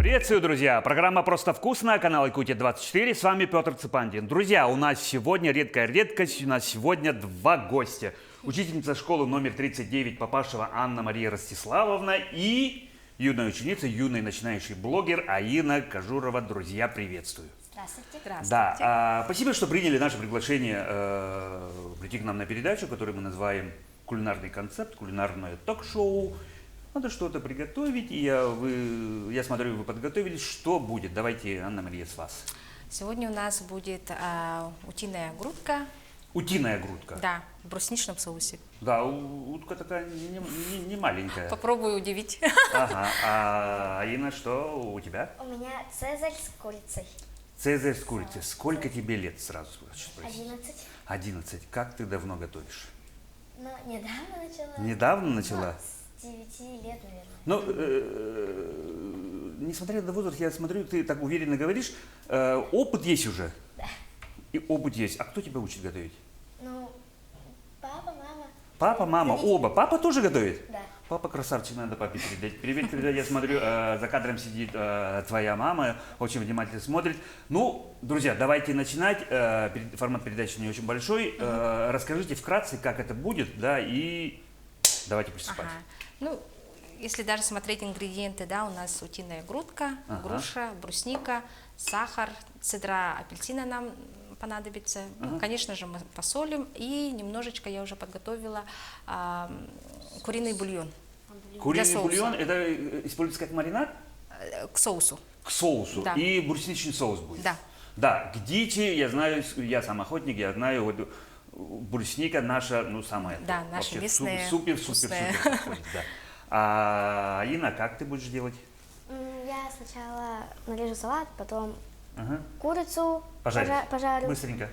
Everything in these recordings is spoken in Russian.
Приветствую, друзья! Программа «Просто вкусно», канал Якутия-24, с вами Петр Цепандин. Друзья, у нас сегодня редкая редкость, у нас сегодня два гостя. Учительница школы номер 39 Папашева Анна-Мария Ростиславовна и юная ученица, юный начинающий блогер Аина Кажурова. Друзья, приветствую. Здравствуйте. Да, спасибо, что приняли наше приглашение прийти к нам на передачу, которую мы называем «Кулинарный концепт», кулинарное ток-шоу. Надо что-то приготовить, и я смотрю, вы подготовились. Что будет? Давайте, Анна-Мария, с вас. Сегодня у нас будет утиная грудка. Утиная грудка? Да, в брусничном соусе. Да, утка такая не маленькая. Попробую удивить. Ага, а Аина, что у тебя? У меня цезарь с курицей. Цезарь с курицей. Сколько тебе лет сразу? 11. 11. Как ты давно готовишь? Но недавно начала. Недавно начала? С 9 лет, наверное. Ну, несмотря на возраст, я смотрю, ты так уверенно говоришь, опыт есть уже? Да. И опыт есть. А кто тебя учит готовить? Ну, папа, мама. Папа, мама, Родители. оба. Папа тоже готовит? Да. Папа красавчик, надо папе передать. Привет, передать. Я смотрю, за кадром сидит твоя мама, очень внимательно смотрит. Ну, друзья, давайте начинать. Формат передачи не очень большой. Расскажите вкратце, как это будет, да, и давайте приступать. Ага. Ну, если даже смотреть ингредиенты, да, у нас утиная грудка, груша, брусника, сахар, цедра апельсина нам понадобится. Ну, конечно же, мы посолим. И немножечко я уже подготовила куриный бульон. Куриный соуса. бульон, это используется как маринад? К соусу. К соусу. Да. И брусничный соус будет? Да. Да, к дичи, я знаю, я сам охотник, я знаю, вот брусника наша, ну, самая. Да, наши местные, супер вкусные. подходит, да. А Инна, как ты будешь делать? Я сначала нарежу салат, потом Ага. курицу Пожарить. пожарю Быстренько.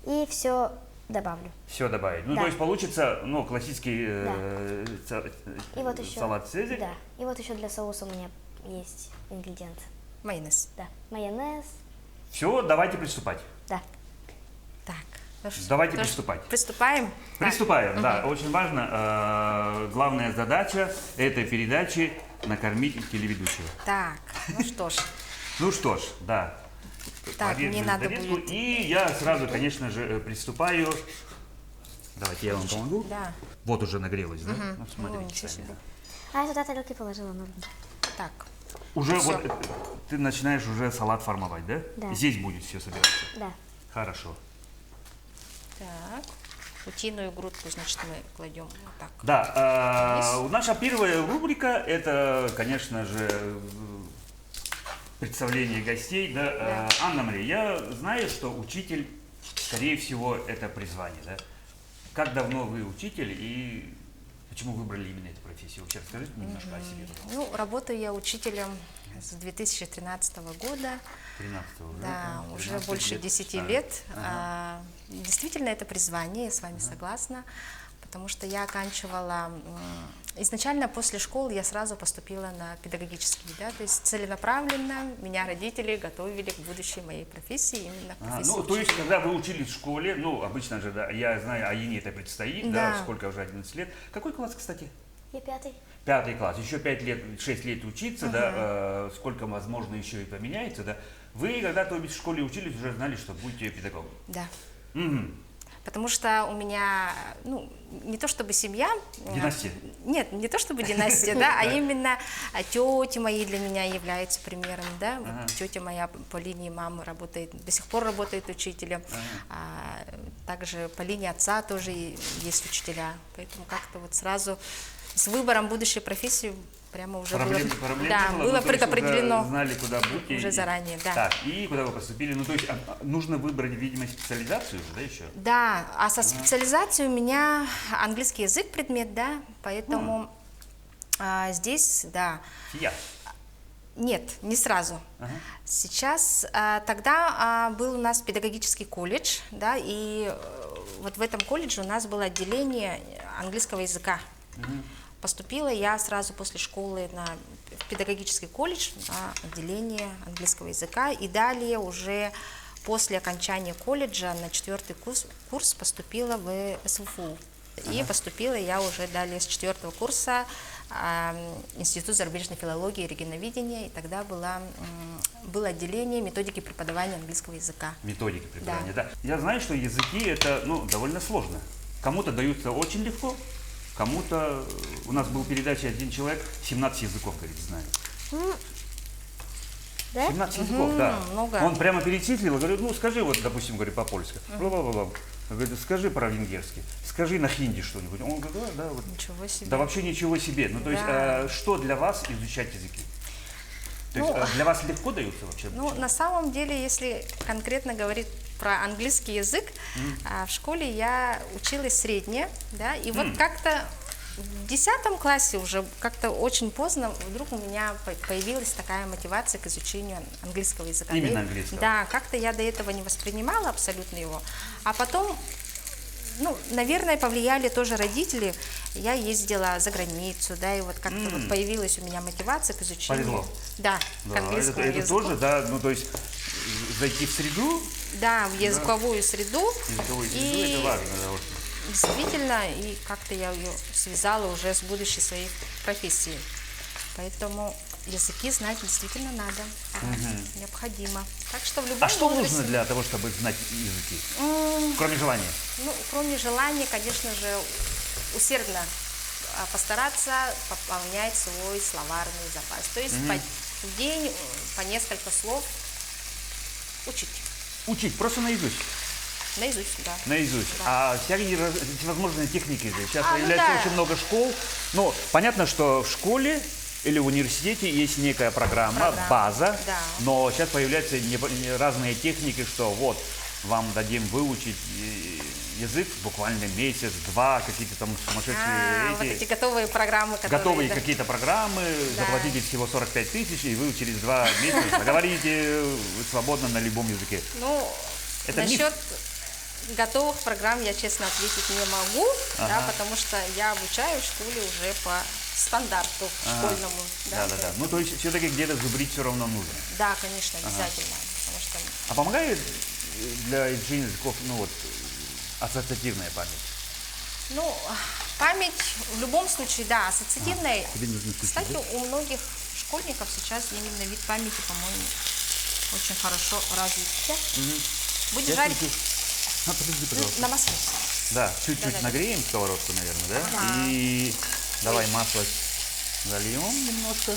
и все добавлю. Все добавить. Ну, Да. то есть получится, ну, классический И вот еще. салат «Цезарь». Да. И вот еще для соуса у меня есть ингредиенты. Майонез. Да. Майонез. Все, давайте приступать. Да. Так. Ну что, Давайте ну что, приступать. Приступаем? Приступаем, да, очень важно. Главная задача этой передачи – накормить телеведущего. Так, ну что ж. Ну что ж, да. Так, Порежем мне надо тарелку, будет... И я сразу, конечно же, приступаю. Давайте я вам помогу. Да. Вот уже нагрелась, да? Ну, Ой, смотрите ничего сами, себе. да. А я туда тарелки положила. Ну. Так. Уже Всё. вот ты начинаешь уже салат формовать, да? Да. Здесь будет все собираться. Да. Хорошо. Так. Утиную грудку, значит, мы кладем вот так. Да, наша первая рубрика – это, конечно же, представление гостей. Да? Да. Анна-Мария, я знаю, что учитель, скорее всего, это призвание. Да? Как давно вы учитель и почему выбрали именно эту профессию? Вообще расскажите немножко о себе. Ну, работаю я учителем с 2013 года. 13-го, Да, уже 13 больше 10 лет. Действительно, это призвание, я с вами согласна, потому что я оканчивала... Изначально после школы я сразу поступила на педагогический, да, то есть целенаправленно меня родители готовили к будущей моей профессии, именно к профессии ну, то есть, учителя. когда вы учились в школе, ну, обычно же, да, я знаю, Аине это предстоит, да, Да. сколько уже, 11 лет. Какой класс, кстати? Я 5. 5 класс, еще 5 лет, 6 лет учиться, да, сколько, возможно, еще и поменяется, да. Вы когда-то в школе учились, уже знали, что будете педагогом. Да. Мгм. Потому что у меня, ну, не то чтобы семья... Династия. Нет, не то чтобы династия, да, а именно тети мои для меня являются примером, да. Вот тетя моя по линии мамы работает, до сих пор работает учителем. Также по линии отца тоже есть учителя. Поэтому как-то вот сразу с выбором будущей профессии прямо уже Проблем да, не было ну, то есть предопределено. уже знали, куда будете. Уже заранее, да. Так, и куда вы поступили? Ну, то есть нужно выбрать, видимо, специализацию уже, да, еще? Да, а со специализацией у меня английский язык предмет, да, поэтому здесь, да. Я. Нет, не сразу. Сейчас, тогда был у нас педагогический колледж, да, и вот в этом колледже у нас было отделение английского языка. Поступила я сразу после школы в педагогический колледж на отделение английского языка, и далее уже после окончания колледжа на 4-й курс поступила в СВФУ. И поступила я уже далее с 4-го курса Институт зарубежной филологии и регионоведения, и тогда было отделение методики преподавания английского языка. Методики преподавания, да. Я знаю, что языки это довольно сложно. Кому-то даются очень легко, кому-то... У нас был в передаче один человек, 17 языков, говорит, знает. Да? 17 языков, да. много. Он прямо перечислил, говорю, скажи, вот, допустим, говорит, по-польски. Бла-бла-бла. Говорит, скажи по-венгерски, скажи на хинди что-нибудь. Он говорит, да, вот. Ничего себе. Да вообще ничего себе. Ну, то есть, что для вас изучать языки? То есть, для вас легко даются вообще? Ну, на самом деле, если конкретно говорить про английский язык, в школе я училась среднее, да, и вот как-то в 10 классе уже как-то очень поздно вдруг у меня появилась такая мотивация к изучению английского языка. Именно английского? Да, как-то я до этого не воспринимала абсолютно его, а потом, наверное, повлияли тоже родители. Я ездила за границу, да, и вот как-то вот появилась у меня мотивация к изучению. Повезло. Да, Да, к английскому это языку. тоже, да, то есть зайти в среду, Да, в языковую среду. это важно, да, вот. Действительно, и как-то я ее связала уже с будущей своей профессией. Поэтому языки знать действительно надо, необходимо. Так что в любом А что возрасте- нужно для того, чтобы знать языки? Кроме желания? Кроме желания, конечно же, усердно постараться пополнять свой словарный запас. То есть в день по несколько слов учить. Учить, просто наизусть. Наизусть, да. Наизусть. Да. А всевозможные техники же. Сейчас Ну появляется да. очень много школ. Но понятно, что в школе или в университете есть некая программа, база. да. Но сейчас появляются разные техники, что вот вам дадим выучить язык буквально месяц-два, какие-то там сумасшедшие Вот эти готовые программы, которые... готовые да. какие-то программы, Да. заплатите всего 45 тысяч, и вы через 2 месяца говорите свободно на любом языке. Ну, Это миф. насчет готовых программ я честно ответить не могу, да, потому что я обучаю в школе уже по стандарту школьному. Да. Ну, то есть все-таки где-то зубрить все равно нужно. Да, конечно, обязательно. Потому что, А помогает для изучения языков, ассоциативная память? память в любом случае, да, ассоциативная. Тебе нужно включить, Кстати, да? у многих школьников сейчас именно вид памяти, по-моему, очень хорошо развит. Будешь Я жарить включу. Подожди, пожалуйста. на масле. Да, чуть-чуть Да-да-да. нагреем сковородку, наверное, да? Ага. И давай масло зальем немножко.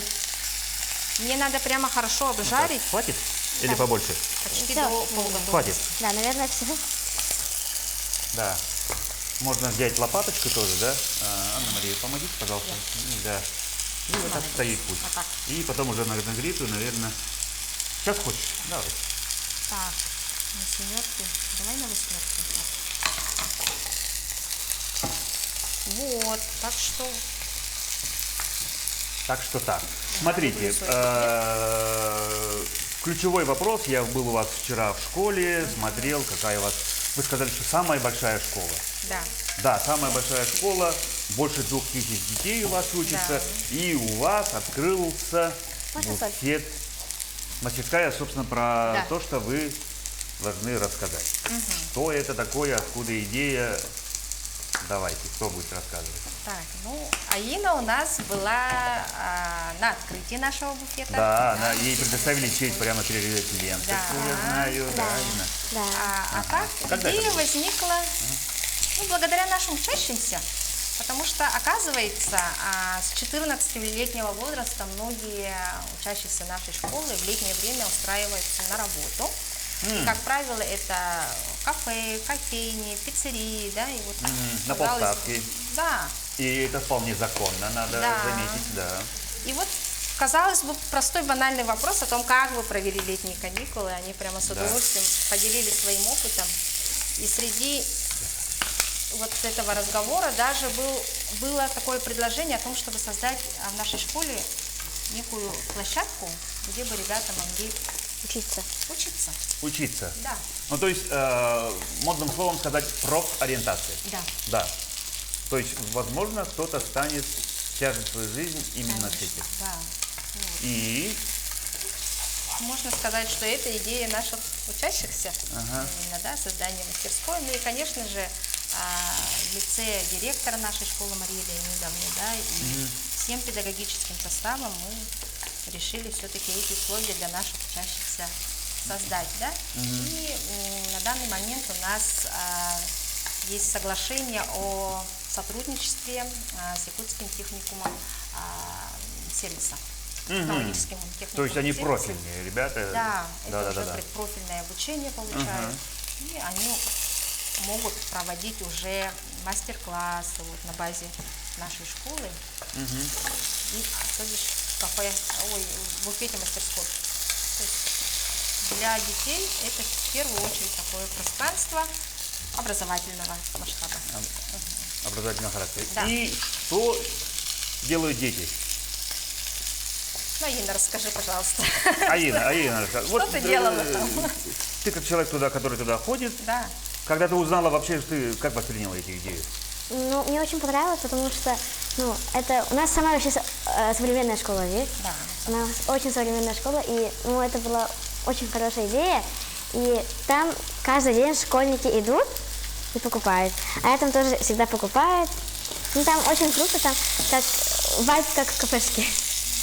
Мне надо прямо хорошо обжарить, Хватит? Или побольше? почти Всё. до полуготовности. Хватит. Да, наверное, все. Да. Можно взять лопаточку тоже, да? Анна-Мария, помогите, пожалуйста. Да. И вот так стоит пусть. Вот так. И потом уже на нагретую, наверное. Сейчас хочешь? Давай. Так, на семерке. Давай на восьмерке. Вот, так что Так что так. Смотрите, люблю свой ключевой вопрос. Я был у вас вчера в школе, смотрел, какая у вас... Вы сказали, что самая большая школа. да. Да, самая большая школа, больше 2000 детей у вас учится, и у вас открылся Мастерской. буфет. Мастерская, собственно, про Да. то, что вы должны рассказать. Что это такое, откуда идея? Давайте, кто будет рассказывать? Так, Аина у нас была на открытии нашего буфета. Да, ей предоставили честь прямо перерезать ленточку, Да. я знаю, да, Инна. Да. А так Когда идея это было? возникла благодаря нашим учащимся, потому что, оказывается, с 14-летнего возраста многие учащиеся нашей школы в летнее время устраиваются на работу. И, как правило, это кафе, кофейни, пиццерии, да, и вот так. На казалось бы, полставки. Да. И это вполне законно, надо Да. заметить, да. И вот, казалось бы, простой банальный вопрос о том, как вы провели летние каникулы. Они прямо с удовольствием поделились своим опытом. И среди вот этого разговора даже было такое предложение о том, чтобы создать в нашей школе некую площадку, где бы ребята могли Учиться. учиться. Учиться. Да, Ну, то есть, модным словом сказать, профориентация. да. Да. То есть, возможно, кто-то станет связывать свою жизнь именно с этим. Да. И Можно сказать, что это идея наших учащихся, именно, да, создание мастерской. Ну и, конечно же, в лице директора нашей школы Марии Леонидовны, да, и всем педагогическим составом мы решили все-таки эти условия для наших учащихся создать, да? И на данный момент у нас есть соглашение о сотрудничестве с Якутским техникумом сервиса. Технологическим техникумом То есть они сервиса. профильные ребята? Да, это да, уже да. предпрофильное обучение получают. И они могут проводить уже мастер-классы вот, на базе нашей школы. И, то есть, в буфете мастерской. То есть для детей это в первую очередь такое пространство образовательного масштаба. Образовательного характера. Да. И что делают дети? Ну, Инна, расскажи, пожалуйста. Аина, Что ты делала там? Ты как человек, который туда ходит, Да. когда ты узнала вообще, ты как восприняла эти идеи? Ну, мне очень понравилось, потому что, ну, это у нас самая вообще современная школа здесь. Да. У нас очень современная школа, и, ну, это была очень хорошая идея. И там каждый день школьники идут и покупают. А я там тоже всегда покупаю. Ну, там очень круто, там как вайб, как в кафешке.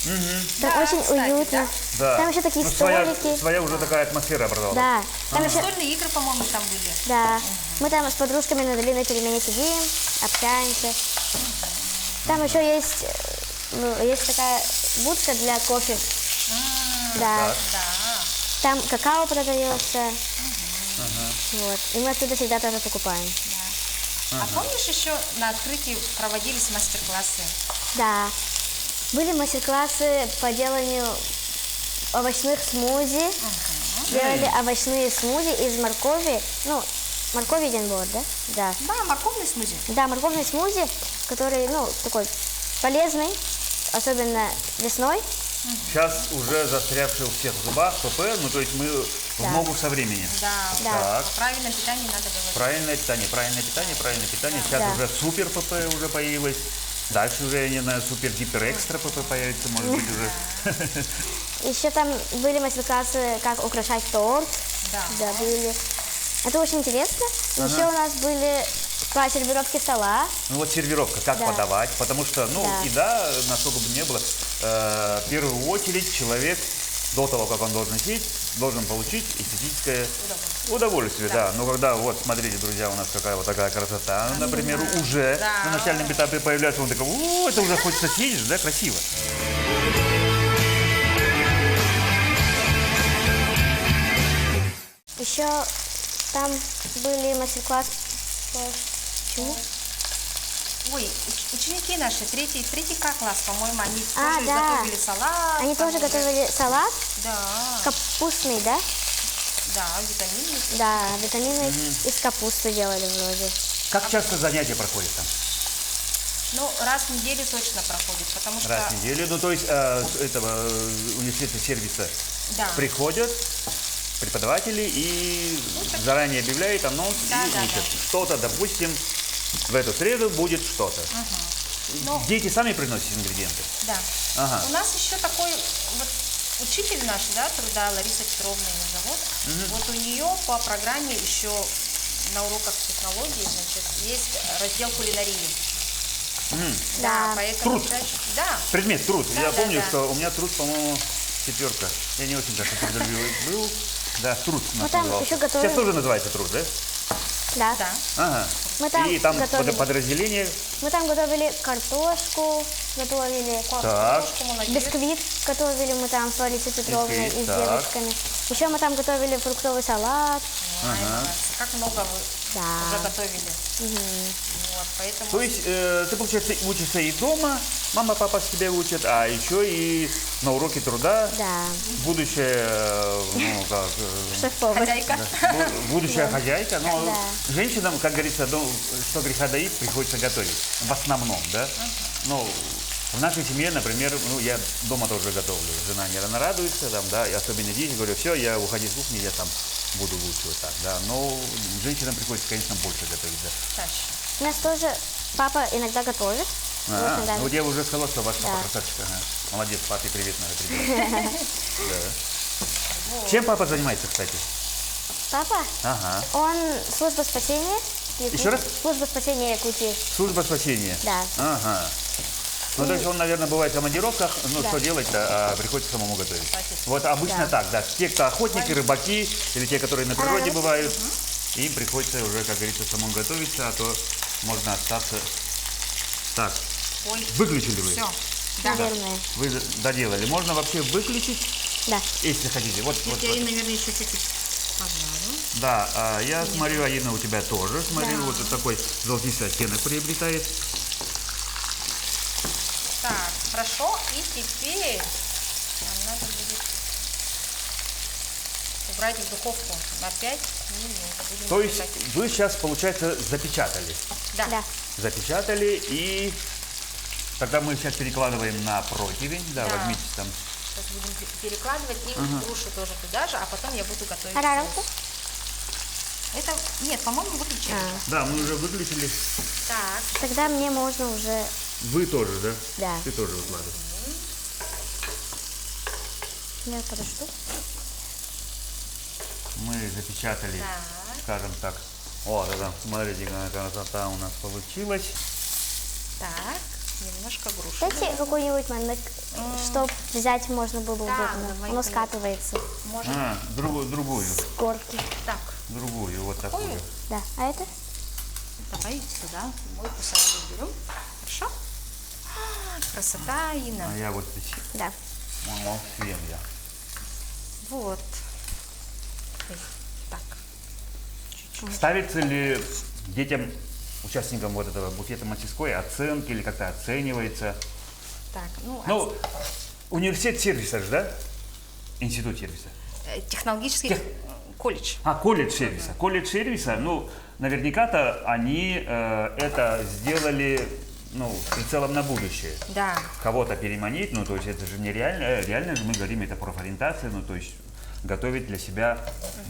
Там Да, очень кстати, уютно. Да. Там еще такие Ну, столики. своя уже такая атмосфера образовалась. Да. Там еще, Настольные игры, по-моему, там были. да. Мы там с подружками на длинной перемене сидим, общаемся. Там еще есть, ну, есть такая будка для кофе. Да. Да. Там какао продается. Вот. И мы оттуда всегда тоже покупаем. А помнишь, еще на открытии проводились мастер-классы? Да. Были мастер-классы по деланию овощных смузи. Делали овощные смузи из моркови. Ну, моркови генборд, да? Да. Да, морковный смузи. Да, морковный смузи, который, ну, такой полезный, особенно весной. Сейчас уже застрявший у всех в зубах ПП, ну то есть мы в ногу со временем. Да. Да. Так. О правильном питании надо говорить. Правильное питание. Сейчас Да. уже супер ПП уже появилось. Дальше уже, я не знаю, супер-гипер-экстра ПП появится, может быть, уже. Еще там были мастер-классы, как украшать торт. Да. Да, были. Это очень интересно. Еще у нас были по сервировке стола. Ну вот сервировка, как Да. подавать, потому что, ну, Да. еда, насколько бы ни было, в первую очередь человек до того, как он должен сесть, должен получить эстетическое удовольствие, да. Но когда, вот, смотрите, друзья, у нас какая вот такая красота, например, уже Да. на начальном этапе появляется, он такой, о, это уже хочется съесть, да, красиво. Еще там были мастер-классы. Почему? Ой, ученики наши, третий класс, по-моему, они А, тоже да. готовили салат. Они там тоже уже- готовили салат Да, капустный, да? да, витамины. Да, витамины из капусты делали вроде. Как часто занятия проходят там? Ну, раз в неделю точно проходит, потому что... Раз в неделю, ну то есть с этого университета сервиса Да. приходят преподаватели и заранее объявляют анонс Да, и да, учат. да. Что-то, допустим, в эту среду будет что-то. Ну, Дети сами приносят ингредиенты. да. Ага. У нас еще такой вот учитель наш, да, труда, Лариса Петровна ее зовут. Вот у нее по программе еще на уроках технологии, значит, есть раздел кулинарии. Да. Поэтому... Труд. Да. Предмет труд. Да, Я да, помню, да. что у меня труд, по-моему, 4. Я не очень даже трудолюбивый был. Да, труд у нас там назывался. еще готовили- Сейчас тоже называется труд, да? Да. Да. Ага. Мы там И там готовили. подразделение. Мы там готовили картошку, готовили Так. Картошку, молодец. бисквит, готовили мы там с Ларисой Петровной Бисквит, и с так. девочками. Еще мы там готовили фруктовый салат. Ой, молодцы. Как много вы Да. уже готовили. Вот, поэтому... То есть ты, получается, учишься и дома, мама, папа с тебя учат, а еще и на уроке труда Да. будущая, ну, как, Шеф-повар. Хозяйка. будущая хозяйка. Но Да. женщинам, как говорится, ну, что греха доить, приходится готовить. В основном, да? Ну, в нашей семье, например, ну, я дома тоже готовлю. Жена не рано радуется, там, да, и особенно дети, говорю, все, я уходи с кухни, я там буду лучше вот так, да. Но женщинам приходится, конечно, больше готовить, да. Чаще. У нас тоже папа иногда готовит. А, Очень даже. ну, вот я уже сказал, что ваш папа Да. красавчик. Ага. Молодец, папе привет надо передать. Да. Чем папа занимается, кстати? Папа, Ага. он служба спасения. Еще раз? Служба спасения Якутии. Служба спасения. Да. Ага. Ну, то есть он, наверное, бывает в командировках, ну, что делать-то, приходится самому готовить. Вот обычно так, да. Те, кто охотники, рыбаки, или те, которые на природе бывают, им приходится уже, как говорится, самому готовиться, а то можно остаться. Так, Ой, выключили вы? все. Да. Наверное. Вы доделали. Можно вообще выключить, Да. если хотите. Вот, вот, Я, вот. наверное, еще чуть-чуть пожарю. Да, я смотрю, Аина, у тебя тоже, смотрю, вот такой золотистый оттенок приобретает. Так, хорошо. И теперь нам надо будет убрать в духовку на 5 минут. Будем То есть запекать. вы сейчас, получается, запечатали. Да. Да. Запечатали, и тогда мы сейчас перекладываем на противень. Да, Да. возьмите там. Сейчас будем перекладывать и грушу тоже туда же, а потом я буду готовить Араралку? соус. Это, нет, по-моему, выключили. Да, мы уже выключили. Так, Тогда мне можно уже... Вы тоже, да? Да. Ты тоже выкладывай. Я подожду. Мы запечатали, Так. скажем так. Вот это, смотрите, какая красота у нас получилась. так, немножко груши. Дайте какой-нибудь манек, чтобы взять можно было удобно. давай Оно ты. скатывается Может, Другую, с горки. так, другую, вот такую. Да. А это? давай сюда, мойку сразу берем. Хорошо? Красота, Инна. А я вот здесь, Да. съем я. Вот. Ой, так. Чуть-чуть. Ставится ли детям, участникам вот этого буфета мастерской, оценки или как-то оценивается? Так, Ну, университет сервиса же, да? Институт сервиса. технологический колледж. Колледж сервиса. Колледж сервиса, ну, наверняка-то они это сделали, ну, в прицелом на будущее. Да. Кого-то переманить, ну, то есть это же нереально, реально же мы говорим, это профориентация, ну, то есть готовить для себя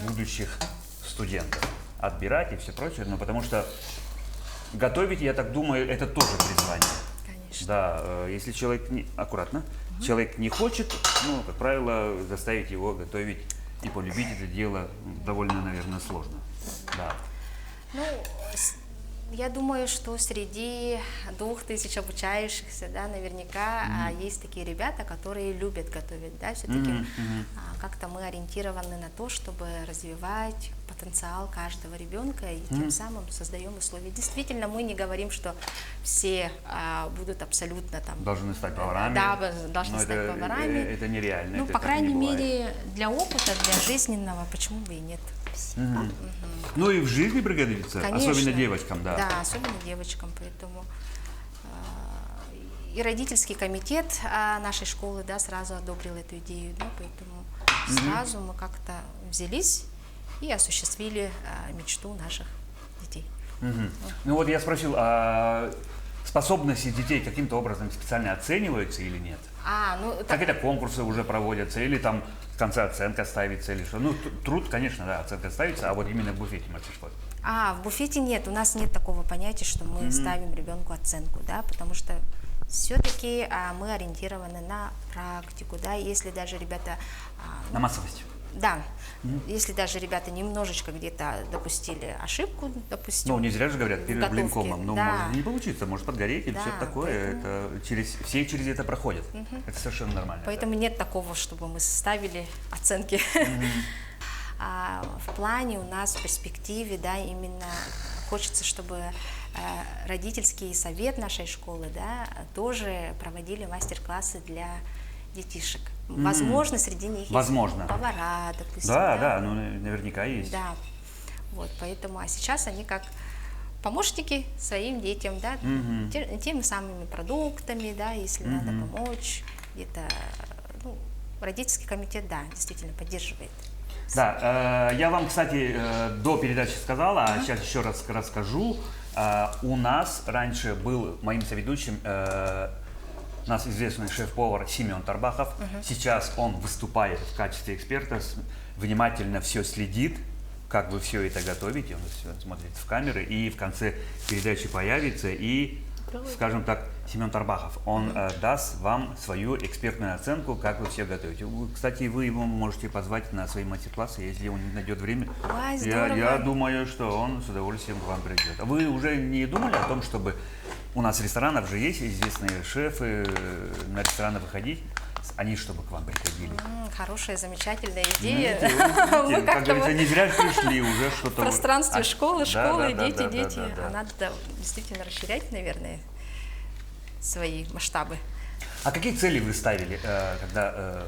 будущих студентов, отбирать и все прочее, ну, потому что готовить, я так думаю, это тоже призвание. Конечно. Да, если человек, аккуратно, человек не хочет, ну, как правило, заставить его готовить и полюбить это дело довольно, наверное, сложно. Да. Ну, я думаю, что среди 2000 обучающихся, да, наверняка есть такие ребята, которые любят готовить, да, все-таки как-то мы ориентированы на то, чтобы развивать потенциал каждого ребенка и тем самым создаем условия. Действительно, мы не говорим, что все будут абсолютно там... Должны стать поварами. Да, должны Но стать поварами. Это нереально. Ну, это по так не крайней бывает. мере, для опыта, для жизненного, почему бы и нет. Ну и в жизни пригодится, Конечно. особенно девочкам, да. Да, особенно девочкам, поэтому и родительский комитет нашей школы, да, сразу одобрил эту идею, да, поэтому сразу мы как-то взялись и осуществили мечту наших детей. Ну вот я спросил, а способности детей каким-то образом специально оцениваются или нет? Ну, Какие-то конкурсы уже проводятся, или там в конце оценка ставится, или что? Ну, труд, конечно, да, оценка ставится, а вот именно в буфете мастерской. в буфете нет, у нас нет такого понятия, что мы ставим ребенку оценку, да, потому что все-таки мы ориентированы на практику, да, если даже ребята... На массовость. Да, если даже ребята немножечко где-то допустили ошибку, допустим. Ну, не зря же говорят, перед готовке, блинкомом. Ну, да. может не получиться, может подгореть или Да, все такое. поэтому- Все через это проходят. Это совершенно нормально. Поэтому нет такого, чтобы мы ставили оценки. В плане у нас в перспективе, да, именно хочется, чтобы родительский совет нашей школы, да, тоже проводили мастер-классы для детишек. Возможно, среди них Возможно. есть повара, допустим. Да, ну наверняка есть. Да, вот, поэтому, а сейчас они как помощники своим детям, да, теми самыми продуктами, да, если надо помочь, где-то, ну, родительский комитет, да, действительно поддерживает. Да, я вам, кстати, до передачи сказала, а сейчас еще раз расскажу. У нас раньше был моим соведущим у нас известный шеф-повар Семен Тарбахов. Сейчас он выступает в качестве эксперта, внимательно все следит, как вы все это готовите, он все смотрит в камеры, и в конце передачи появится, и, скажем так, Семен Тарбахов, он даст вам свою экспертную оценку, как вы все готовите. Кстати, вы его можете позвать на свои мастер-классы, если он не найдет время. Ой, Я здорово. думаю, что он с удовольствием к вам придет. А вы уже не думали о том, чтобы у нас ресторанов же есть известные шефы, на рестораны выходить, они чтобы к вам приходили. Хорошая, замечательная идея. Видите, Вы как как-то говорится, не зря пришли уже в что-то. пространстве школы, Да, дети, да, дети. да, да. А надо действительно расширять, наверное, свои масштабы. А какие цели вы ставили, когда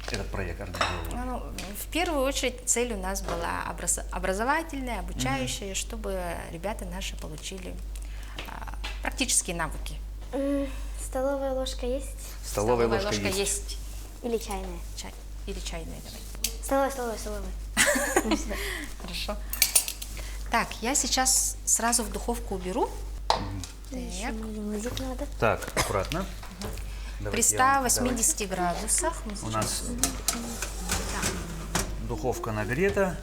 этот проект организовывали? Ну, в первую очередь цель у нас была образовательная, обучающая, чтобы ребята наши получили практические навыки. Столовая ложка есть? Столовая ложка есть. есть. Или чайная? Или чайная, давай. Столовая. Хорошо. Так, я сейчас сразу в духовку уберу. Еще Так. музыку надо. Так, аккуратно. При Давайте я вам- 180 градусах мы У сейчас- нас духовка нагрета,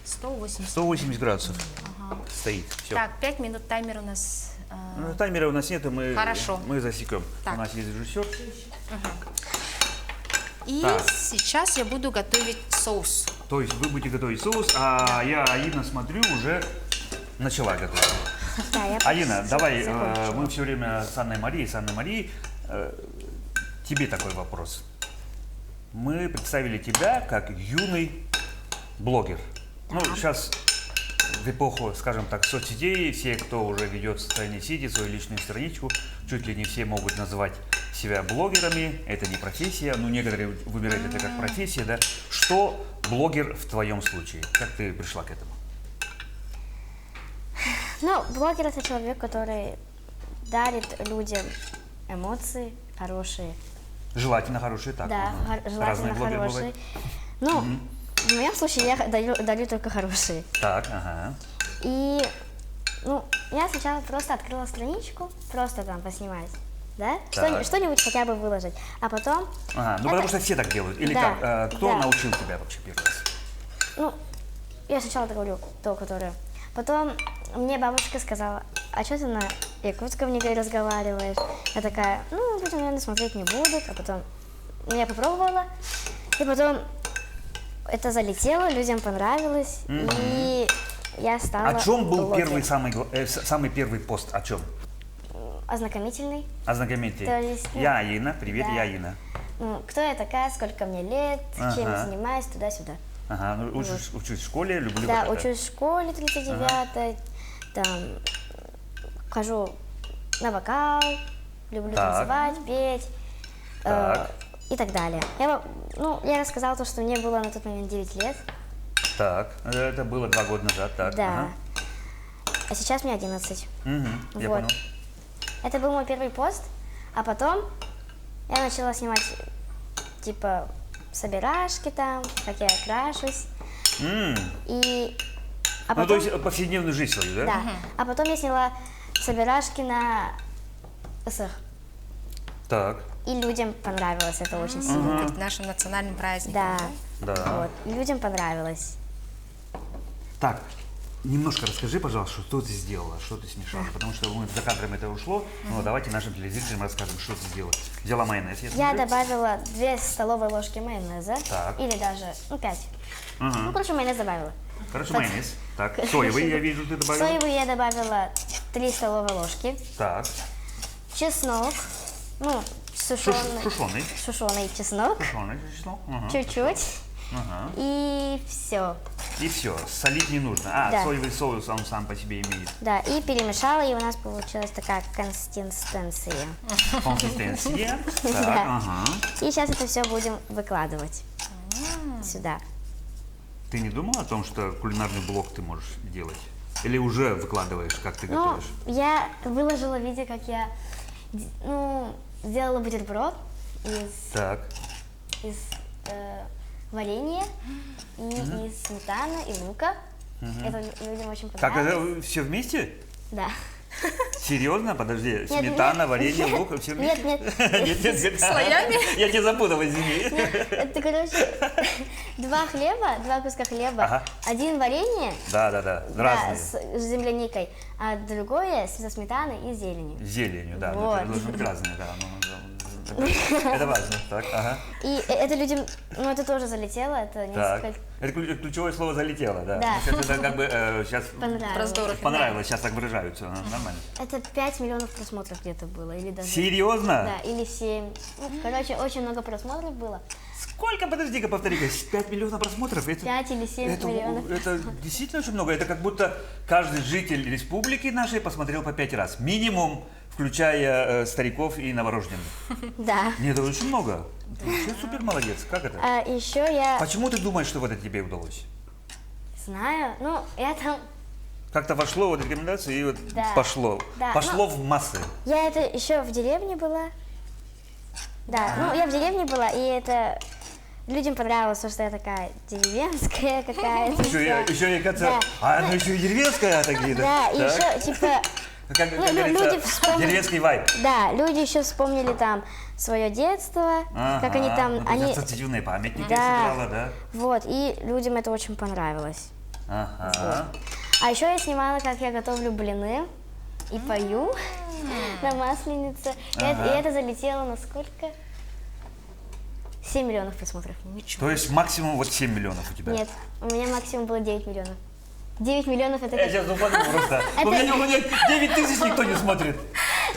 180. 180 градусов стоит. Все. Так, 5 минут таймер у нас. Таймера у нас нет, и мы, Хорошо. мы засекем. Так. У нас есть режиссер. И Так. сейчас я буду готовить соус. То есть вы будете готовить соус, а я, Аина, смотрю, уже начала готовить. Да, я Аина, давай, закончила. мы все время с Анной Марией, тебе такой вопрос. Мы представили тебя как юный блогер. Ну, сейчас в эпоху, скажем так, соцсетей, все, кто уже ведет в социальной сети свою личную страничку, чуть ли не все могут называть себя блогерами. Это не профессия, ну, некоторые выбирают это как профессия, да. Что блогер в твоем случае? Как ты пришла к этому? Ну, блогер это человек, который дарит людям эмоции хорошие. Желательно хорошие, так. Да, Ага. желательно Разные блогеры хорошие. бывают. Ну, в моем случае я дарю только хорошие. Так, ага. И, ну, я сначала просто открыла страничку, просто там поснимать, да? Так. Что-нибудь хотя бы выложить. А потом, Ага, ну потому что все так делают. Или Да, как? Кто да. научил тебя вообще первый раз? ну, я сначала говорю то, которое. Потом мне бабушка сказала, а что ты на якутском не разговариваешь? Я такая, ну, люди, наверное, смотреть не будут. А потом я попробовала, и потом это залетело, людям понравилось, и я стала О чем был блогером. первый, самый первый пост? О чем? Ознакомительный. Ознакомите. То есть, ну, Я Аина, привет, да. я Аина. Ну, кто я такая, сколько мне лет, чем я Ага. занимаюсь, туда-сюда. Ага, ну, учусь в школе, люблю Да, вот это. учусь в школе 39-й, там, хожу на вокал, люблю Так. танцевать, петь Так. и так далее. Я рассказала то, что мне было на тот момент 9 лет, Так, это было 2 года назад, так. да, ага. а сейчас мне 11. Я Вот. понял. Это был мой первый пост, а потом я начала снимать, типа, собирашки там, как я крашусь, и... А Ну, потом... то есть повседневную жизнь свою, да? Да. А потом я сняла собирашки на СР. Так, И людям понравилось это очень сильно. Быть нашим национальным праздником. Да. да. Вот. И людям понравилось. Так, немножко расскажи, пожалуйста, что ты сделала, что ты смешала, потому что мы за кадром это ушло, но давайте нашим телезрителям расскажем, что ты сделала. Взяла майонез, я Я смотрю. добавила 2 столовые ложки майонеза. Так. Или даже, 5. Ага. Ну, короче, майонез добавила. Хорошо, майонез. Так, соевый, я вижу, ты добавила. Соевый я добавила 3 столовые ложки. Так, Чеснок. Ну, сушеный. сушеный. Сушеный чеснок. Сушеный чеснок. Ага. Чуть-чуть. Ага. И все. И все, солить не нужно. А, Да. соевый соус он сам по себе имеет Да, и перемешала, и у нас получилась такая консистенция. консистенция. Так, Да. ага. И сейчас это все будем выкладывать сюда. Ты не думала о том, что кулинарный блог ты можешь делать? Или уже выкладываешь, как ты Ну, готовишь? я выложила видео, как я сделала бутерброд Так, из варенья и из сметаны и лука. Это людям очень как понравилось. это все вместе? Да. Серьезно? Подожди, Нет, сметана, нет, варенье, нет, лук, все нет, вместе? нет. Нет. Слоями? Я тебя запутал, извини. Это, короче, 2 хлеба, 2 куска хлеба, Ага. один варенье, Да, да, разные. с земляникой, а другое со сметаной и зеленью. С зеленью, да. Вот. Это должно быть разные, да. Это важно. Так, ага. И это людям, ну это тоже залетело, это Так. несколько Это ключевое слово залетело, да. Да. Ну, сейчас это как бы сейчас понравилось. понравилось, сейчас так выражаются. Нормально. Это 5 миллионов просмотров где-то было, или даже... Серьезно? Да, или 7. Ну, короче, очень много просмотров было. Сколько, подожди-ка, повтори-ка, 5 миллионов просмотров? Это, 5 или 7 миллионов. это действительно очень много. Это как будто каждый житель республики нашей посмотрел по 5 раз. Минимум, включая стариков и новорожденных. Да. Нет, это очень много. Ты вообще супер молодец. Как это? А еще я Почему ты думаешь, что вот это тебе удалось? знаю, ну, я там... Как-то вошло вот рекомендации и вот Да. пошло. Да, Пошло в массы. Я это еще в деревне была. Да, ну, я в деревне была, и это... Людям понравилось, то, что я такая деревенская какая-то. Еще и кажется, Да. а она еще и деревенская такие, да? Да, и Так. еще, типа... Как ну, люди говорится, вспомнили- деревенский вайб. Да, люди еще вспомнили там свое детство, как они там... Ну, они... ассоциативные памятники Да. собирала, да? Вот, и людям это очень понравилось. Ага. А еще я снимала, как я готовлю блины и пою на Масленице. И это залетело на сколько? 7 миллионов просмотров. То есть максимум вот 7 миллионов у тебя? Нет, у меня максимум было 9 миллионов. 9 миллионов это Я как... сейчас упаду просто. У меня 9 тысяч никто не смотрит.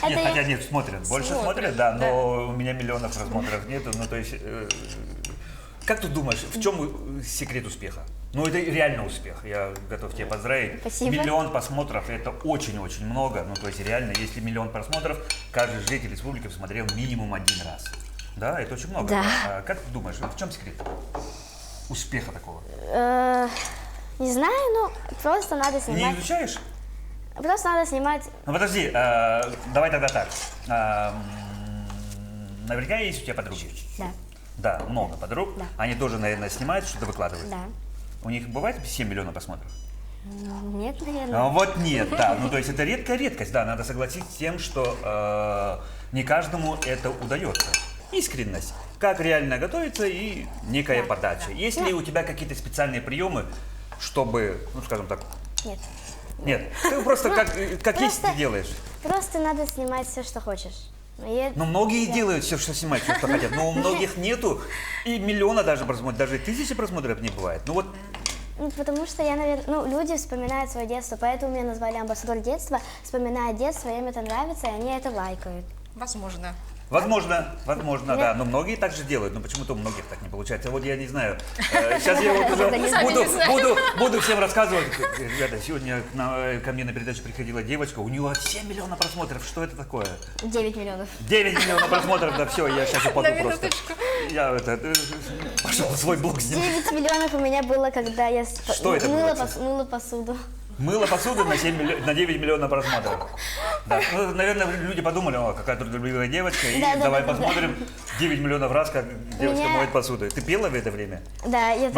Нет, Это хотя нет, смотрят. Больше смотрят, да, но у меня миллионов просмотров нету. Ну, то есть, как ты думаешь, в чем секрет успеха? Ну, это реально успех. Я готов тебе поздравить. Спасибо. Миллион просмотров – это очень-очень много. Ну, то есть, реально, если миллион просмотров, каждый житель республики посмотрел минимум один раз. Да, это очень много. Да. А как ты думаешь, в чем секрет успеха такого? Не знаю, ну просто надо Не снимать. изучаешь? Просто надо снимать. Ну подожди, давай тогда так. Наверняка есть у тебя подруги. Да, Да, много подруг. Да. Они тоже, наверное, снимают, что-то выкладывают. да. У них бывает 7 миллионов просмотров? Нет, наверное. А вот нет, да. Ну то есть это редкая редкость, да. Надо согласиться с тем, что не каждому это удается. Искренность. Как реально готовиться и некая подача. Есть ли у тебя какие-то специальные приемы, чтобы, ну скажем так, Нет. нет, ты просто как есть ты делаешь. Просто надо снимать все, что хочешь. Но многие делают все, что снимают, все, что хотят, но у многих нету и миллиона даже просмотров, даже 1000 просмотров не бывает. Ну вот, Ну, потому что я, наверное, ну, люди вспоминают свое детство, поэтому меня назвали амбассадор детства, вспоминают детство, им это нравится, и они это лайкают. Возможно. возможно, да, но многие так же делают, но почему-то у многих так не получается. Вот я не знаю, сейчас я вот уже буду всем рассказывать. Ребята, сегодня ко мне на передачу приходила девочка, у нее 7 миллионов просмотров, что это такое? 9 миллионов. 9 миллионов просмотров, да все, я сейчас упаду На просто. минуточку. Я пошел свой блог снимать. 9 миллионов у меня было, когда я Что это было, кстати? мыла посуду. Мыло посуду на 9 миллионов просмотров. Да. Ну, наверное, люди подумали, о, какая трудолюбивая девочка, и Да, давай да. посмотрим 9 миллионов раз, как девочка Меня- моет посуду. Ты пела в это время? Да, я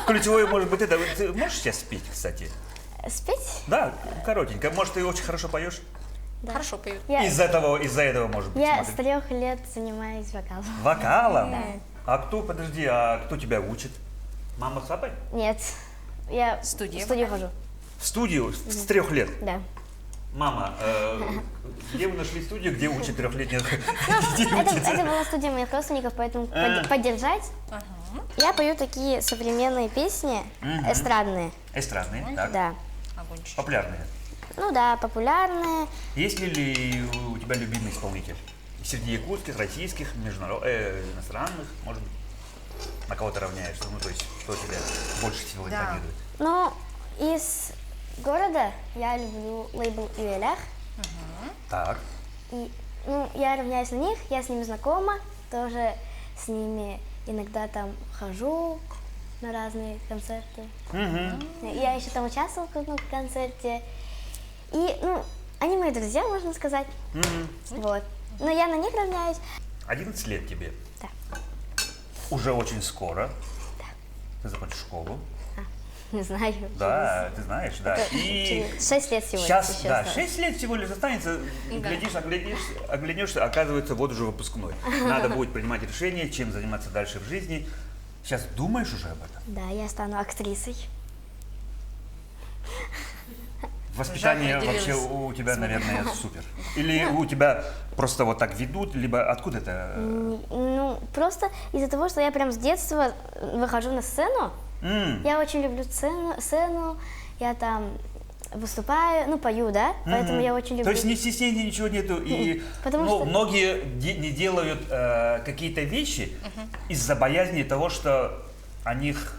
Ключевое может быть это. Ты можешь сейчас спеть, кстати? спеть? Да, коротенько. Может, ты очень хорошо поешь? Хорошо поют. Я, Из-за этого, может быть, я с смотри. 3 лет занимаюсь вокалом. Вокалом? А кто тебя учит? Мама с папой? Нет, я Студия в студию хожу. В студию с 3 лет. Да. Мама, где вы нашли студию, где учат 3-летних детей Это учиться? была студия моих родственников, поэтому поддержать. Я пою такие современные песни, эстрадные. Эстрадные, так. Да. Огончик. Популярные. Ну да, популярные. Есть ли у тебя любимый исполнитель? Среди якутских, российских, иностранных, может быть? На кого ты равняешься? Ну, то есть, кто тебя больше всего Да. импонирует? Ну, из города я люблю лейбл Юэлях. Так. И, ну, я равняюсь на них, я с ними знакома, тоже с ними иногда там хожу на разные концерты. Я еще там участвовала в одном концерте. И, ну, они мои друзья, можно сказать. Вот. Но я на них равняюсь. 11 лет тебе. Да. Уже очень скоро. Ты закончишь школу. Не знаю. Да, ты знаешь, да. Это И через 6 лет всего сейчас, еще да, осталось. 6 лет всего лишь останется. Глядишь, оглянешься, оказывается, вот уже выпускной. Надо будет принимать решение, чем заниматься дальше в жизни. Сейчас думаешь уже об этом? Да, я стану актрисой. Воспитание Уже вообще определилась. у тебя, наверное, супер. Или у тебя просто вот так ведут, либо откуда это? Ну, просто из-за того, что я прям с детства выхожу на сцену. Я очень люблю сцену, я там выступаю, ну, пою, да, поэтому я очень люблю. То есть ни стеснения, ничего нету. И Потому ну, что- многие не делают какие-то вещи из-за боязни того, что о них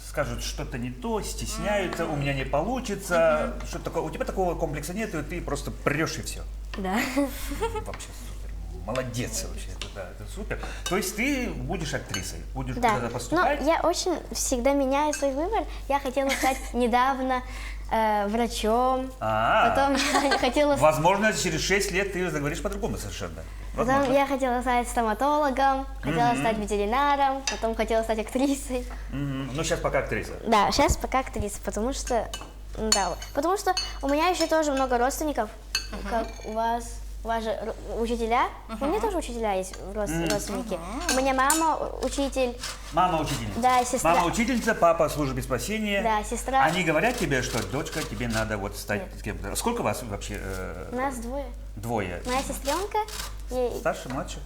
скажут что-то не то, стесняются, у меня не получится. Что такое? У тебя такого комплекса нет, и ты просто прешь и все. Да. Вообще супер. Молодец вообще. Это супер. То есть ты будешь актрисой, будешь Да, куда-то но поступать. я очень всегда меняю свой выбор. Я хотела стать недавно врачом, потом я хотела, Возможно, через 6 лет ты заговоришь по-другому совершенно. потом Возможно. я хотела стать стоматологом, хотела стать ветеринаром, потом хотела стать актрисой. Ну, сейчас пока актриса. Да, сейчас пока актриса, потому что, да, потому что у меня еще тоже много родственников, как у вас же учителя, у меня тоже учителя есть родственники. У меня мама учитель, Мама учительница. Да, сестра. Мама учительница, папа службе спасения. Да, сестра. Они говорят тебе, что дочка, тебе надо вот стать кем-то. Сколько вас вообще? у нас двое. Двое. Моя сестренка, ей Старше, младше?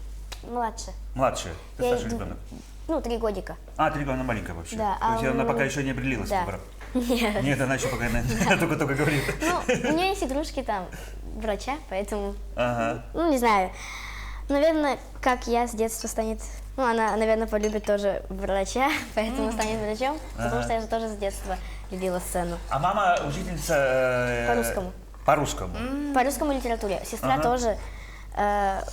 младше, Младше. Ты Ей старший ребенок. ну, 3 годика. 3 года, она маленькая вообще. Да, То есть она у- пока еще не определилась с да. выбором. Нет. Нет, она еще пока только говорит. Ну, у меня есть игрушки там врача, поэтому, Ага. ну, не знаю. Наверное, как я с детства станет, ну, она, наверное, полюбит тоже врача, поэтому станет врачом, потому что я же тоже с детства любила сцену. А мама учительница... По-русскому. По-русскому. По русскому литературе. Сестра Ага. тоже,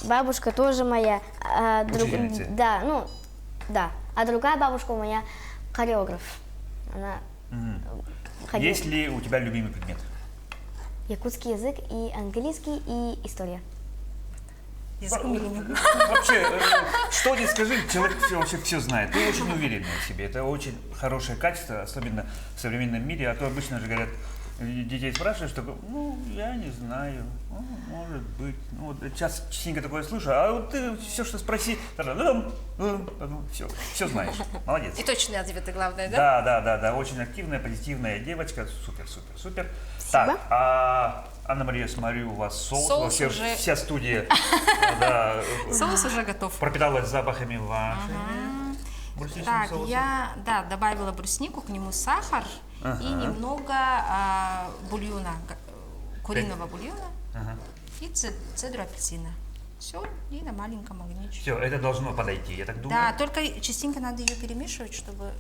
бабушка тоже моя. Учительница? Да, ну, да. А другая бабушка у меня хореограф. Она ходила. Есть ли у тебя любимый предмет? Якутский язык и английский, и история. Языком не любим. Вообще, что не скажи, человек вообще все знает. Ты очень уверенная в себе. Это очень хорошее качество, особенно в современном мире. А то обычно же говорят, детей спрашиваешь, такой, ну, я не знаю, ну, может быть. Ну, вот сейчас частенько такое слышу, а вот ты все, что спроси, все знаешь. Молодец. И точные ответы, главное, да? Да, очень активная, позитивная девочка. Супер. Так, Анна-Мария, смотрю, у вас соус. Соус Вообще уже- вся студия да, Соус уже готов. пропиталась запахами вашими. Брусничным Так, соусом. я, добавила бруснику, к нему сахар и немного бульона, куриного бульона и цедру апельсина. Все, и на маленьком огне. Все, это должно подойти, я так думаю. Да, только частенько надо ее перемешивать, чтобы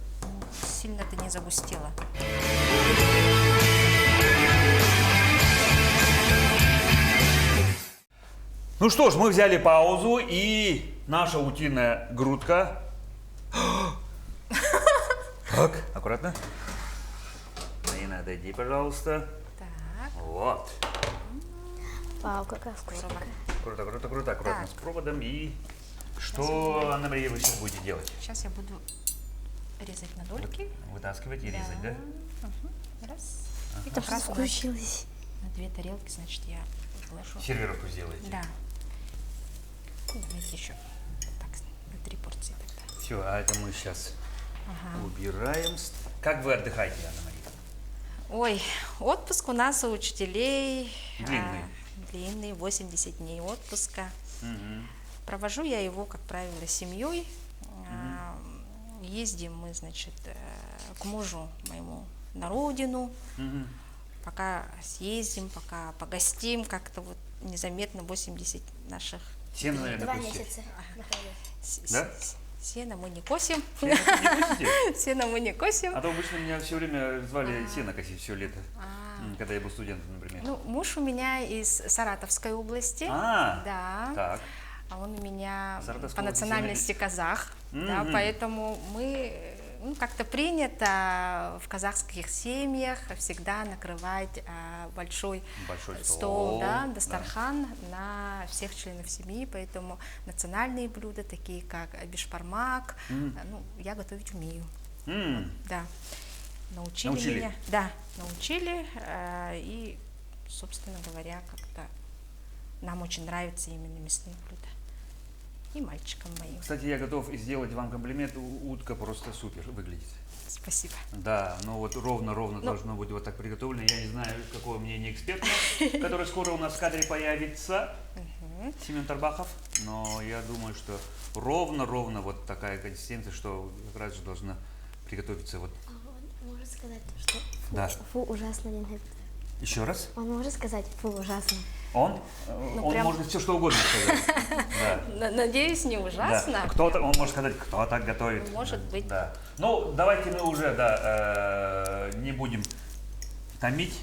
сильно ты не загустела. Ну что ж, мы взяли паузу, и наша утиная грудка. Так, аккуратно. Марина, отойди, пожалуйста. Так, Вот. Вау, какая вкусная. Круто, аккуратно Так. с проводом. И что, Анна-Мария, вы сейчас будете делать? сейчас я буду резать на дольки. Вытаскивать и резать, да? Раз. И Это как раз просто получилось. на 2 тарелки, значит, я положу. Сервировку сделаете. Да. Ну, давайте еще так, на 3 порции тогда. Все, а это мы сейчас убираем. Как вы отдыхаете, Анна-Мария? Ой, отпуск у нас у учителей Длинный. длинный, 80 дней отпуска. Провожу я его, как правило, с семьей. Ездим мы, значит, к мужу моему на родину. Пока съездим, пока погостим, как-то вот незаметно 80 наших Сено, наверное, 2 косите. месяца. Да? Сено мы не косим. Сено не косите? Сено мы не косим. А то обычно меня все время звали сено косить все лето, когда я был студентом, например. Ну, муж у меня из Саратовской области. А, Да. так. А он у меня Саратовская по область, национальности казах, да, поэтому мы, ну, как-то принято в казахских семьях всегда накрывать большой Большой стол, стол, да, да. дастархан на всех членов семьи, поэтому национальные блюда, такие как бишбармак, ну, я готовить умею, да. Научили Научили? меня, да, научили, и, собственно говоря, как-то нам очень нравятся именно мясные блюда. и мальчикам моим. Кстати, я готов сделать вам комплимент. Утка просто супер выглядит. Спасибо. Да, но вот ровно должно быть вот так приготовлено. Я не знаю, какое мнение эксперта, который скоро у нас в кадре появится, Семен Тарбахов. Но я думаю, что ровно вот такая консистенция, что как раз же должна приготовиться вот. Он может сказать, что Да. фу, ужасно, Лена. Еще раз. Он может сказать, фу, ужасно. Он прям- может все что угодно сказать. Да. Надеюсь, не Да. ужасно. Кто-то, он может сказать, кто так готовит. Может быть. Да. Ну, давайте мы уже, не будем томить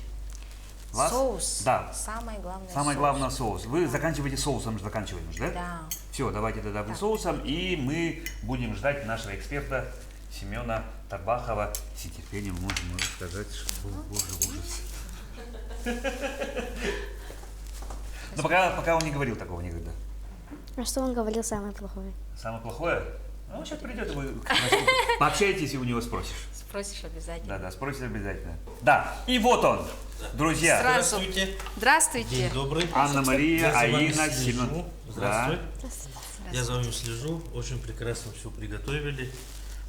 вас. Соус. Да. Самое главное. Самое соус. главное соус. Вы заканчиваете соусом, заканчиваем же, да? Да. Все, давайте тогда вы соусом, и мы будем ждать нашего эксперта Семена Тарбахова. С нетерпением можно сказать, что боже, ужас. Но пока он не говорил такого никогда. А что он говорил самое плохое? Самое плохое? Ну, сейчас придет, и вы пообщаетесь, и у него спросишь. Спросишь обязательно. Да, спросишь обязательно. Да, и вот он, друзья. Сразу. Здравствуйте. Здравствуйте. День добрый. Анна-Мария, Я за вами Аина, слежу. Семен. Здравствуй. Да. Я за вами слежу. Очень прекрасно все приготовили.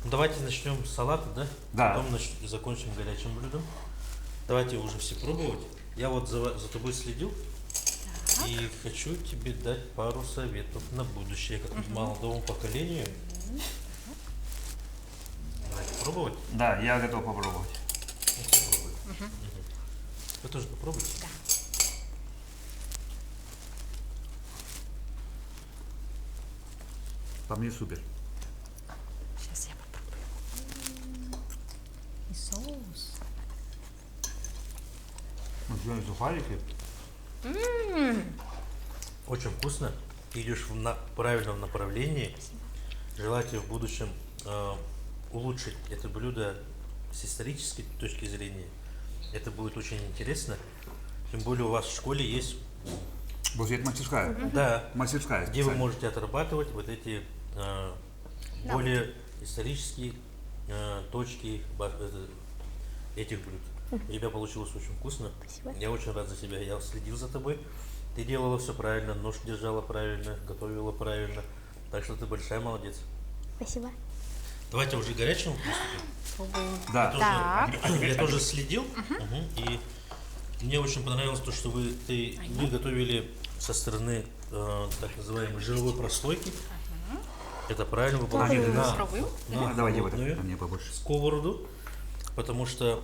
Ну, давайте начнем с салата, да? Да. Потом закончим горячим блюдом. Давайте уже все пробовать. Я вот за тобой следил. И хочу тебе дать пару советов на будущее, как молодому поколению. Давайте пробовать. Да, я готов попробовать. Ну, все пробуют. Вы тоже попробуйте. Да. По мне супер. Сейчас я попробую. И соус. Ну, что, сухарики? Очень вкусно. Ты идешь в правильном направлении. Желаю тебе в будущем улучшить это блюдо с исторической точки зрения. Это будет очень интересно. Тем более у вас в школе есть, Вот это мастерская. да, Мастерская. где вы специально. можете отрабатывать вот эти более исторические точки этих блюд. У тебя получилось очень вкусно. Спасибо. Я очень рад за тебя. Я следил за тобой. Ты делала все правильно, нож держала правильно, готовила правильно. Так что ты большая молодец. Спасибо. Давайте уже к горячему приступим. Пробуем. Да. Так. Я тоже следил. И мне очень понравилось то, что вы готовили со стороны так называемой жировой прослойки. Это правильно, вы положили Попробуем. на Давайте вот холодную это, мне побольше. сковороду, потому что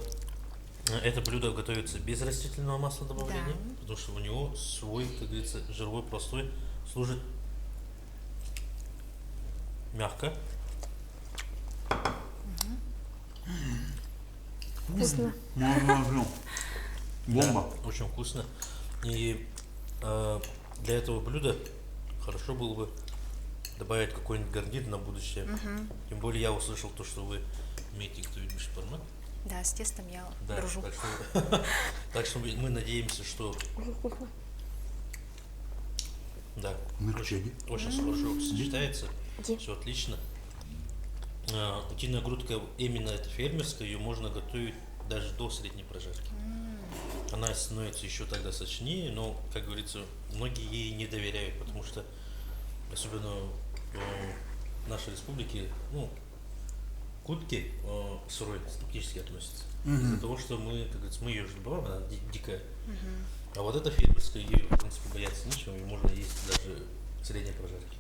это блюдо готовится без растительного масла добавления, потому что у него свой, как говорится, жировой простой служит мягко. Вкусно. Бомба. Да, очень вкусно. И для этого блюда хорошо было бы добавить какой-нибудь гарнир на будущее. Тем более я услышал то, что вы умеете готовить бешбармак. Да, с тестом я Да, дружу. так что мы надеемся, что да, Мягчение. очень хорошо сочетается, Где? все отлично. Утиная грудка именно эта фермерская, ее можно готовить даже до средней прожарки. Она становится еще тогда сочнее, но, как говорится, многие ей не доверяют, потому что, особенно в нашей республике, к утке сырой скептически относятся. Из-за того, что мы, как говорится, мы ее же добавляем, она дикая. А вот эта фермерская, ее, в принципе, бояться нечего, ее можно есть даже в средней прожарке.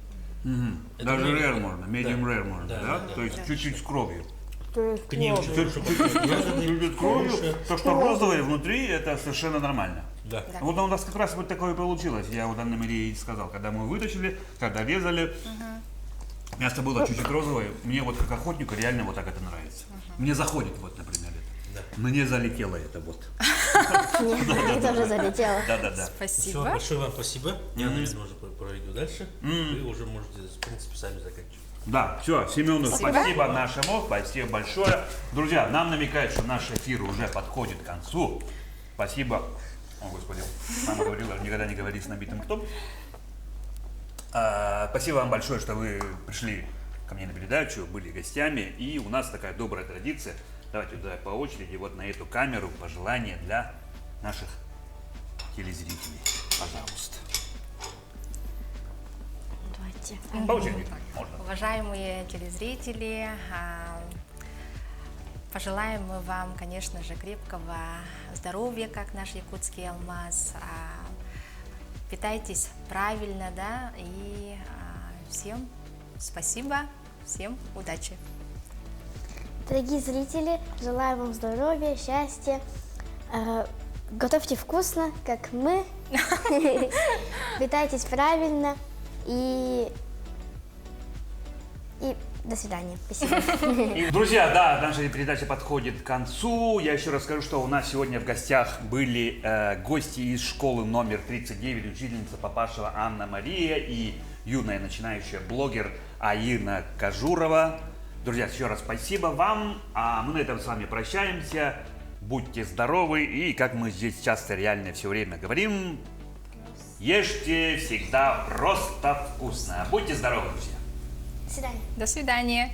Это Даже мы- rare можно, medium да. rare можно, Да, да? да, да. То есть чуть-чуть с кровью. К ней очень хорошо Чуть-чуть с кровью. То, что розовое внутри, это совершенно нормально. Да. Вот у нас как раз вот такое получилось. Я у Анны Марии сказал, когда мы вытащили, когда резали, мясо было чуть-чуть розовое. Мне вот как охотнику реально вот так это нравится. Мне заходит вот, например, это. Да. Мне залетело это вот. Мне тоже залетело. Да-да-да. Все, Спасибо. большое вам спасибо. Я, наверное, уже пройду дальше. Вы уже можете, в принципе, сами заканчивать. Да, все, Семену Спасибо. спасибо нашему, спасибо большое. Друзья, нам намекают, что наш эфир уже подходит к концу. Спасибо. О, Господи, мама говорила, никогда не говори с набитым ртом. Спасибо вам большое, что вы пришли ко мне на передачу, были гостями. И у нас такая добрая традиция. Давайте туда по очереди, вот на эту камеру пожелания для наших телезрителей. Пожалуйста. Давайте. очереди. По очереди. Можно. Уважаемые телезрители, пожелаем мы вам, конечно же, крепкого здоровья, как наш якутский алмаз. Питайтесь правильно, да, и всем спасибо, всем удачи. Дорогие зрители, желаю вам здоровья, счастья. Готовьте вкусно, как мы. Питайтесь правильно и до свидания. Спасибо. И, друзья, да, наша передача подходит к концу. Я еще расскажу, что у нас сегодня в гостях были гости из школы номер 39, учительница Папашева Анна-Мария и юная начинающая блогер Аина Кажурова. Друзья, еще раз спасибо вам, а мы на этом с вами прощаемся. Будьте здоровы и, как мы здесь часто реально все время говорим, ешьте всегда просто вкусно. Будьте здоровы, друзья. До свидания. До свидания.